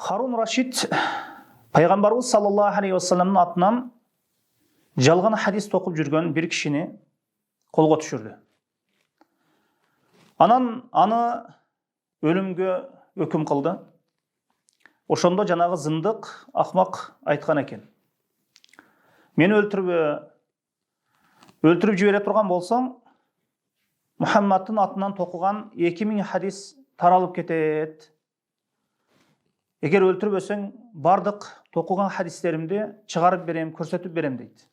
Harun Рашид Пайғамбарыбыз саллаллаху алейхи уассаламның атынан жалған хадис тоқып жүрген бір кішіні қолға түшірді. Анан аны өлімге өкім қылды. Ошондо жанагы зындық, ақмақ айтқан екен. Мен өлтіріп жібере тұрған болсаң, Мұхаммадтың атынан тоқыған 2000 хадис таралып кетет. Егер өлтіріп өсең, бардық тоқыған хадистерімді шығарып берем, көрсетіп берем дейді.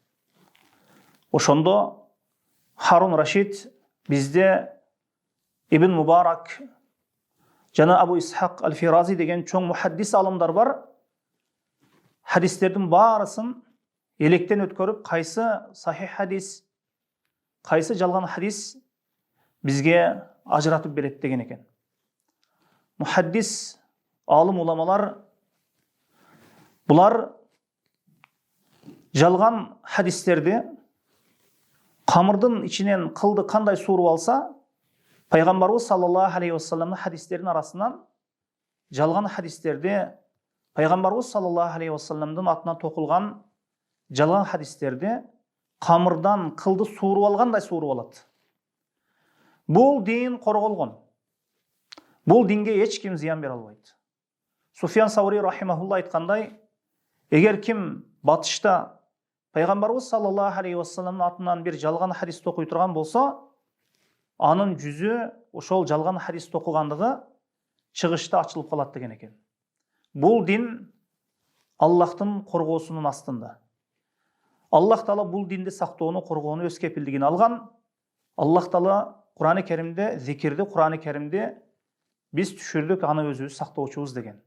Ошондо Харун Рашид бізде Ибн Мубарак жана Абу Исхақ Аль-Фирази деген чоң мухаддис алымдар бар. Хадистердің барысын електен өткөріп, қайсы сахих хадис, қайсы жалған хадис бізге ажыратып берет деген екен. Мухаддис алым уламалар бұлар жалған хадистерді қамырдың içінен қылды қандай суырып алса, Пайғамбарыбыз саллаллаху алейхи уассаламның хадистерінің арасынан жалған хадистерді Пайғамбарыбыз саллаллаху алейхи уассаламның атынан тоқылған жалған хадистерді қамырдан қылды суырып алғандай суырып алады. Бұл дин қорғалған. Бұл динге ешкім зиян бере алмайды. Суфиян Саури рахимахулла айтқандай, егер кім батышта Пайғамбарыбыз саллаллаху алейхи уассаламның атынан бір жалған хадис тоқый тұрған болса, анын жүзі ошол жалған хадис тоқығандығы шығышта ашылып қалады деген екен. Бұл дин Аллахтың қорғосының астында. Аллах Таала бұл динді сақтауны, қорғауны өз кепілдігін алған. Аллах Таала Құран-ы Кәрімде, зикирді Құран-ы Кәрімде біз түшірдік, аны өзіміз сақтаушымыз деген.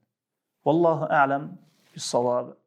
Валлаху а'лам бис-саваб.